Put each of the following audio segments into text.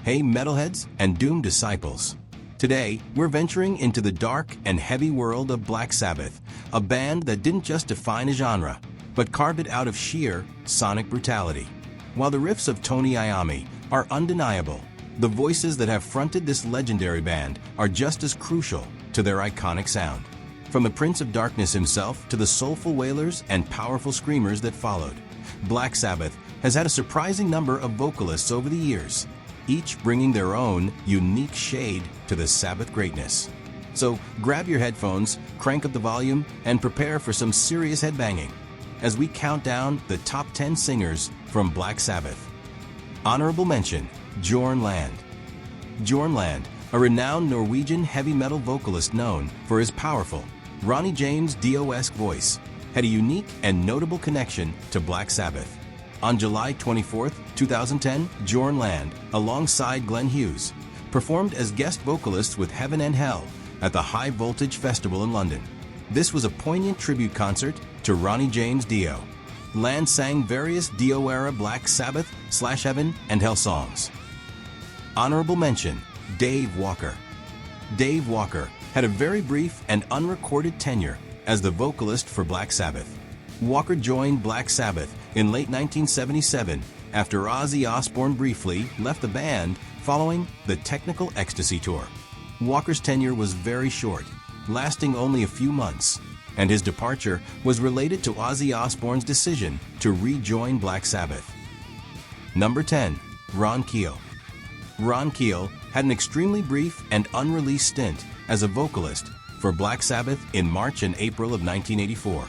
Hey metalheads and doomed disciples. Today, we're venturing into the dark and heavy world of Black Sabbath, a band that didn't just define a genre, but carved it out of sheer sonic brutality. While the riffs of Tony Iommi are undeniable, the voices that have fronted this legendary band are just as crucial to their iconic sound. From the Prince of Darkness himself to the soulful wailers and powerful screamers that followed, Black Sabbath has had a surprising number of vocalists over the years, each bringing their own unique shade to the Sabbath greatness. So grab your headphones, crank up the volume, and prepare for some serious headbanging as we count down the top 10 singers from Black Sabbath. Honorable mention, Jorn Land. Jorn Land, a renowned Norwegian heavy metal vocalist known for his powerful, Ronnie James Dio-esque voice, had a unique and notable connection to Black Sabbath. On July 24, 2010, Jorn Land, alongside Glenn Hughes, performed as guest vocalists with Heaven and Hell at the High Voltage Festival in London. This was a poignant tribute concert to Ronnie James Dio. Land sang various Dio-era Black Sabbath, Heaven and Hell songs. Honorable mention, Dave Walker. Dave Walker had a very brief and unrecorded tenure as the vocalist for Black Sabbath. Walker joined Black Sabbath in late 1977 after Ozzy Osbourne briefly left the band following the Technical Ecstasy Tour. Walker's tenure was very short, lasting only a few months, and his departure was related to Ozzy Osbourne's decision to rejoin Black Sabbath. Number 10. Ron Keiel. Ron Keiel had an extremely brief and unreleased stint as a vocalist for Black Sabbath in March and April of 1984.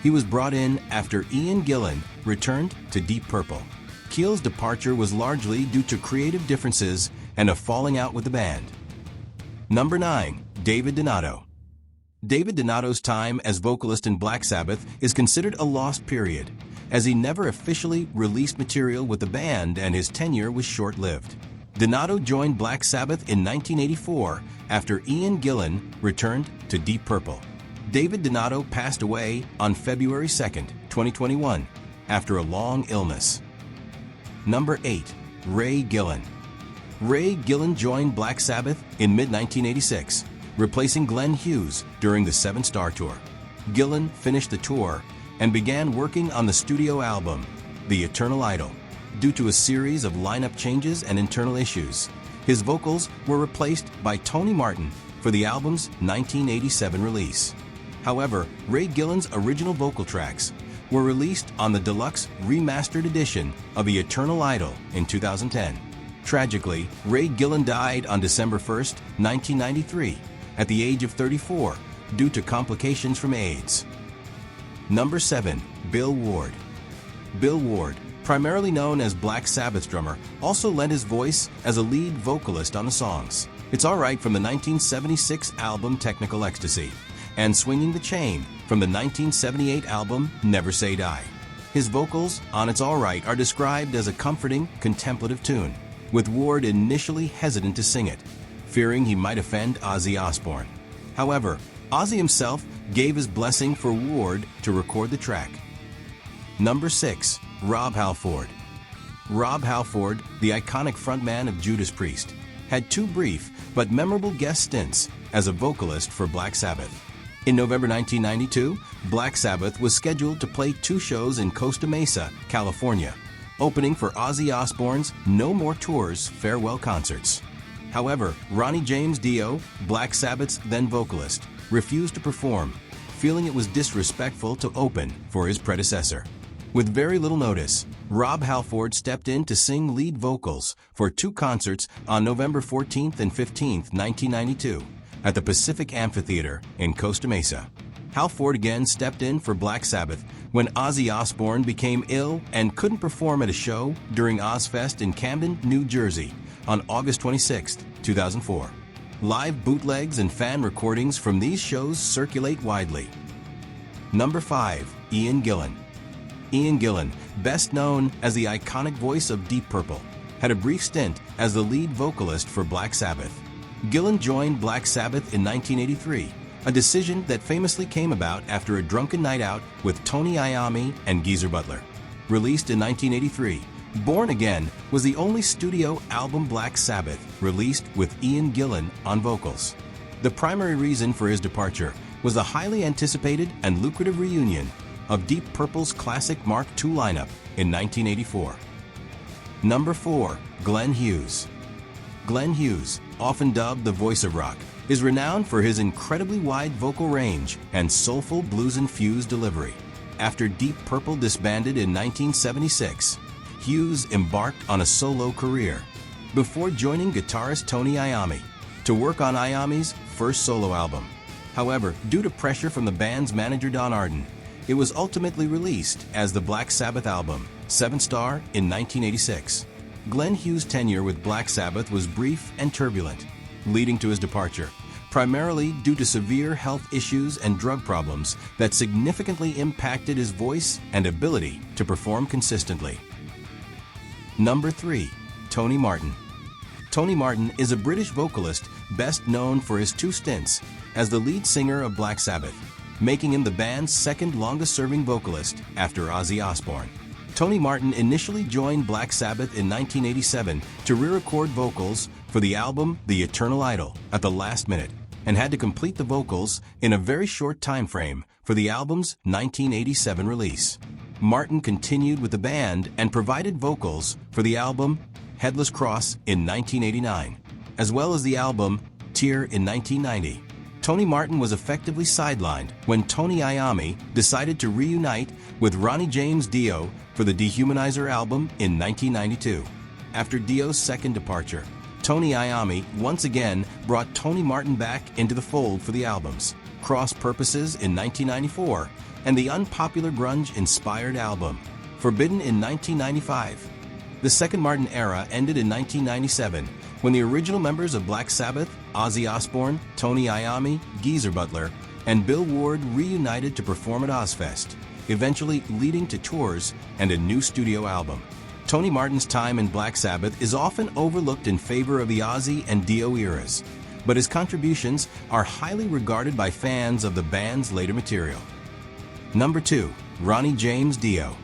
He was brought in after Ian Gillan returned to Deep Purple. Keill's departure was largely due to creative differences and a falling out with the band. Number 9. David Donado. David Donado's time as vocalist in Black Sabbath is considered a lost period, as he never officially released material with the band and his tenure was short-lived. Donado joined Black Sabbath in 1984 after Ian Gillan returned to Deep Purple. David Donado passed away on February 2, 2021, after a long illness. Number 8. Ray Gillan. Ray Gillan joined Black Sabbath in mid-1986, replacing Glenn Hughes during the Seven Star Tour. Gillan finished the tour and began working on the studio album, The Eternal Idol. Due to a series of lineup changes and internal issues, his vocals were replaced by Tony Martin for the album's 1987 release. However, Ray Gillan's original vocal tracks were released on the deluxe remastered edition of The Eternal Idol in 2010. Tragically, Ray Gillan died on December 1, 1993, at the age of 34 due to complications from AIDS. Number 7. Bill Ward. Bill Ward, primarily known as Black Sabbath's drummer, also lent his voice as a lead vocalist on the songs It's Alright from the 1976 album Technical Ecstasy, and Swinging the Chain from the 1978 album Never Say Die. His vocals on It's Alright are described as a comforting, contemplative tune, with Ward initially hesitant to sing it, fearing he might offend Ozzy Osbourne. However, Ozzy himself gave his blessing for Ward to record the track. Number 6. Rob Halford. Rob Halford, the iconic frontman of Judas Priest, had two brief but memorable guest stints as a vocalist for Black Sabbath. In November 1992, Black Sabbath was scheduled to play two shows in Costa Mesa, California, opening for Ozzy Osbourne's No More Tours farewell concerts. However, Ronnie James Dio, Black Sabbath's then vocalist, refused to perform, feeling it was disrespectful to open for his predecessor. With very little notice, Rob Halford stepped in to sing lead vocals for two concerts on November 14th and 15th, 1992, at the Pacific Amphitheater in Costa Mesa. Halford again stepped in for Black Sabbath when Ozzy Osbourne became ill and couldn't perform at a show during Ozfest in Camden, New Jersey on August 26, 2004. Live bootlegs and fan recordings from these shows circulate widely. Number 5. Ian Gillan. Ian Gillan, best known as the iconic voice of Deep Purple, had a brief stint as the lead vocalist for Black Sabbath. Gillan joined Black Sabbath in 1983, a decision that famously came about after a drunken night out with Tony Iommi and Geezer Butler. Released in 1983, Born Again was the only studio album Black Sabbath released with Gillan on vocals. The primary reason for his departure was the highly anticipated and lucrative reunion of Deep Purple's classic Mark II lineup in 1984. Number 4. Glenn Hughes. Glenn Hughes, often dubbed the voice of rock, is renowned for his incredibly wide vocal range and soulful blues-infused delivery. After Deep Purple disbanded in 1976, Hughes embarked on a solo career before joining guitarist Tony Iommi to work on Iommi's first solo album. However, due to pressure from the band's manager Don Arden, it was ultimately released as the Black Sabbath album, 7 Star, in 1986. Glenn Hughes' tenure with Black Sabbath was brief and turbulent, leading to his departure, primarily due to severe health issues and drug problems that significantly impacted his voice and ability to perform consistently. Number 3. Tony Martin. Tony Martin is a British vocalist best known for his 2 stints as the lead singer of Black Sabbath, making him the band's second longest-serving vocalist after Ozzy Osbourne. Tony Martin initially joined Black Sabbath in 1987 to re-record vocals for the album The Eternal Idol at the last minute, and had to complete the vocals in a very short time frame for the album's 1987 release. Martin continued with the band and provided vocals for the album Headless Cross in 1989, as well as the album Tear in 1990. Tony Martin was effectively sidelined when Tony Iommi decided to reunite with Ronnie James Dio for the Dehumanizer album in 1992. After Dio's second departure, Tony Iommi once again brought Tony Martin back into the fold for the albums Cross Purposes in 1994 and the unpopular grunge-inspired album Forbidden in 1995. The second Martin era ended in 1997 when the original members of Black Sabbath, Ozzy Osbourne, Tony Iommi, Geezer Butler, and Bill Ward reunited to perform at Ozzfest, eventually leading to tours and a new studio album. Tony Martin's time in Black Sabbath is often overlooked in favor of the Ozzy and Dio eras, but his contributions are highly regarded by fans of the band's later material. Number 2. Ronnie James Dio.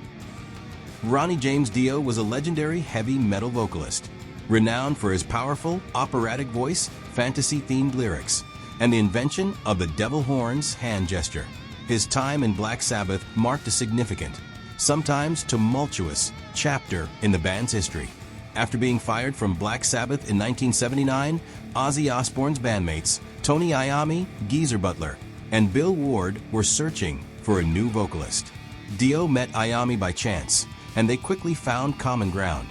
Ronnie James Dio was a legendary heavy metal vocalist, renowned for his powerful, operatic voice, fantasy-themed lyrics, and the invention of the devil horns hand gesture. His time in Black Sabbath marked a significant, sometimes tumultuous, chapter in the band's history. After being fired from Black Sabbath in 1979, Ozzy Osbourne's bandmates, Tony Iommi, Geezer Butler, and Bill Ward were searching for a new vocalist. Dio met Iommi by chance, and they quickly found common ground.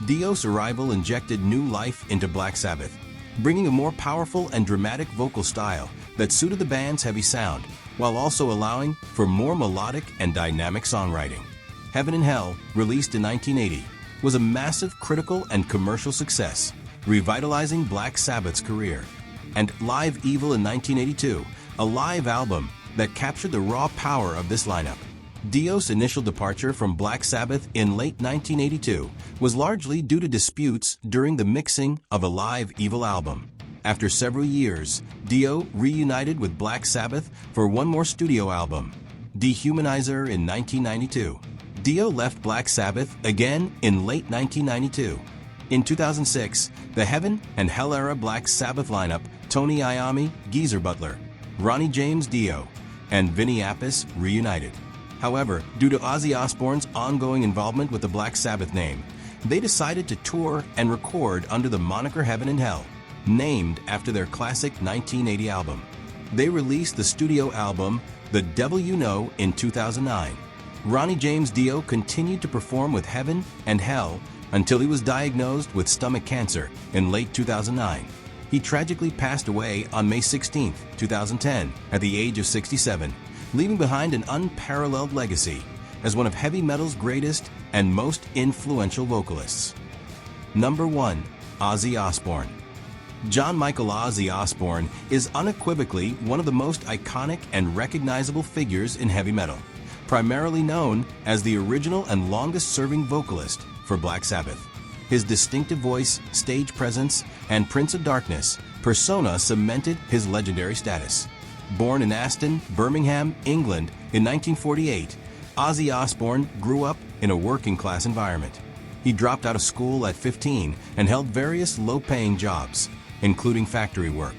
Dio's arrival injected new life into Black Sabbath, bringing a more powerful and dramatic vocal style that suited the band's heavy sound, while also allowing for more melodic and dynamic songwriting. Heaven and Hell, released in 1980, was a massive critical and commercial success, revitalizing Black Sabbath's career. And Live Evil in 1982, a live album that captured the raw power of this lineup. Dio's initial departure from Black Sabbath in late 1982 was largely due to disputes during the mixing of a Live Evil album. After several years, Dio reunited with Black Sabbath for one more studio album, Dehumanizer, in 1992. Dio left Black Sabbath again in late 1992. In 2006, the Heaven and Hell era Black Sabbath lineup, Tony Iommi, Geezer Butler, Ronnie James Dio, and Vinny Appice reunited. However, due to Ozzy Osbourne's ongoing involvement with the Black Sabbath name, they decided to tour and record under the moniker Heaven and Hell, named after their classic 1980 album. They released the studio album The Devil You Know in 2009. Ronnie James Dio continued to perform with Heaven and Hell until he was diagnosed with stomach cancer in late 2009. He tragically passed away on May 16, 2010, at the age of 67, leaving behind an unparalleled legacy as one of heavy metal's greatest and most influential vocalists. Number 1. Ozzy Osbourne. John Michael Ozzy Osbourne is unequivocally one of the most iconic and recognizable figures in heavy metal, primarily known as the original and longest-serving vocalist for Black Sabbath. His distinctive voice, stage presence, and Prince of Darkness persona cemented his legendary status. Born in Aston, Birmingham, England in 1948, Ozzy Osbourne grew up in a working-class environment. He dropped out of school at 15 and held various low-paying jobs, including factory work.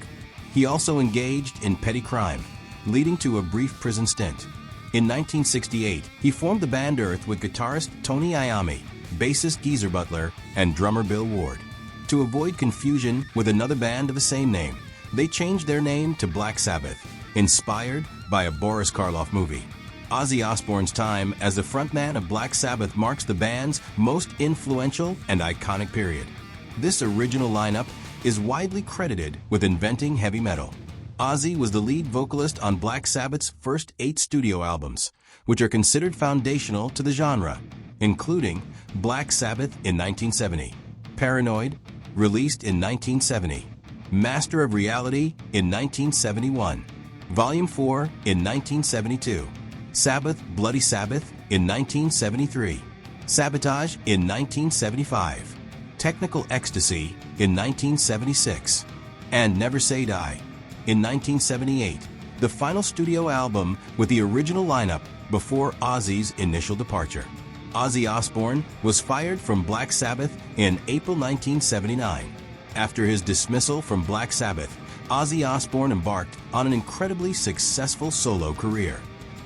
He also engaged in petty crime, leading to a brief prison stint. In 1968, he formed the band Earth with guitarist Tony Iommi, bassist Geezer Butler, and drummer Bill Ward. To avoid confusion with another band of the same name, they changed their name to Black Sabbath, inspired by a Boris Karloff movie. Ozzy Osbourne's time as the frontman of Black Sabbath marks the band's most influential and iconic period. This original lineup is widely credited with inventing heavy metal. Ozzy was the lead vocalist on Black Sabbath's first 8 studio albums, which are considered foundational to the genre, including Black Sabbath in 1970, Paranoid, released in 1970, Master of Reality in 1971, Volume 4 in 1972, Sabbath, Bloody Sabbath in 1973, Sabotage in 1975, Technical Ecstasy in 1976, and Never Say Die in 1978, the final studio album with the original lineup before Ozzy's initial departure. Ozzy Osbourne was fired from Black Sabbath in April 1979. After his dismissal from Black Sabbath, Ozzy Osbourne embarked on an incredibly successful solo career.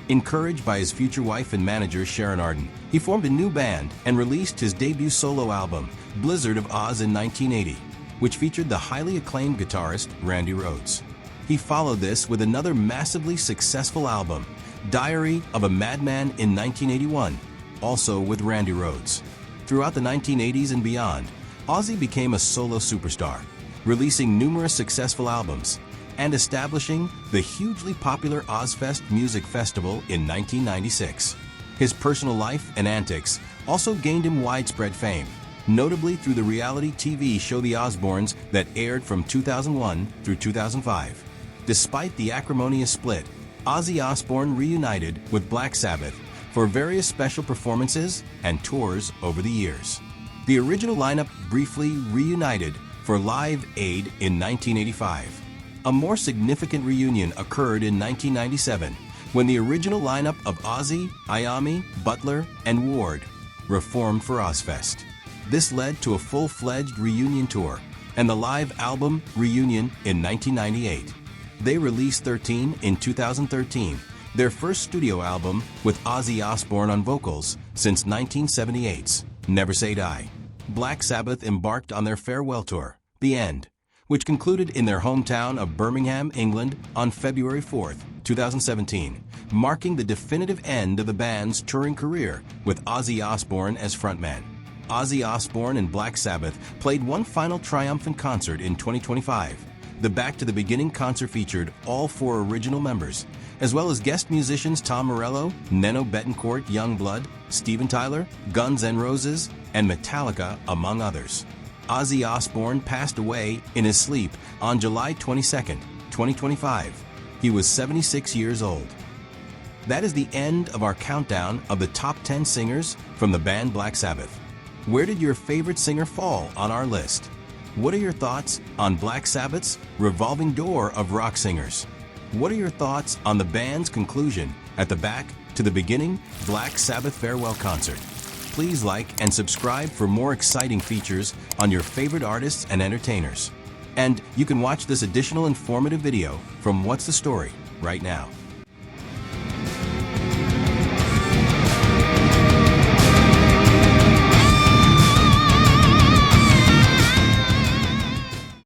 Encouraged by his future wife and manager Sharon Arden, he formed a new band and released his debut solo album, Blizzard of Oz in 1980, which featured the highly acclaimed guitarist Randy Rhoads. He followed this with another massively successful album, Diary of a Madman in 1981, also with Randy Rhoads. Throughout the 1980s and beyond, Ozzy became a solo superstar, releasing numerous successful albums and establishing the hugely popular Ozzfest Music Festival in 1996. His personal life and antics also gained him widespread fame, notably through the reality TV show The Osbournes that aired from 2001 through 2005. Despite the acrimonious split, Ozzy Osbourne reunited with Black Sabbath for various special performances and tours over the years. The original lineup briefly reunited for Live Aid in 1985. A more significant reunion occurred in 1997 when the original lineup of Ozzy, Iommi, Butler, and Ward reformed for Ozzfest. This led to a full-fledged reunion tour and the live album Reunion in 1998. They released 13 in 2013, their first studio album with Ozzy Osbourne on vocals since 1978's Never Say Die. Black Sabbath embarked on their farewell tour, The End, which concluded in their hometown of Birmingham, England on February 4, 2017, marking the definitive end of the band's touring career with Ozzy Osbourne as frontman. Ozzy Osbourne and Black Sabbath played one final triumphant concert in 2025. The Back to the Beginning concert featured all 4 original members, as well as guest musicians Tom Morello, Neno Bettencourt Youngblood, Steven Tyler, Guns N' Roses, and Metallica, among others. Ozzy Osbourne passed away in his sleep on July 22, 2025. He was 76 years old. That is the end of our countdown of the top 10 singers from the band Black Sabbath. Where did your favorite singer fall on our list? What are your thoughts on Black Sabbath's revolving door of rock singers? What are your thoughts on the band's conclusion at the Back to the Beginning Black Sabbath farewell concert? Please like and subscribe for more exciting features on your favorite artists and entertainers. And you can watch this additional informative video from What's the Story right now.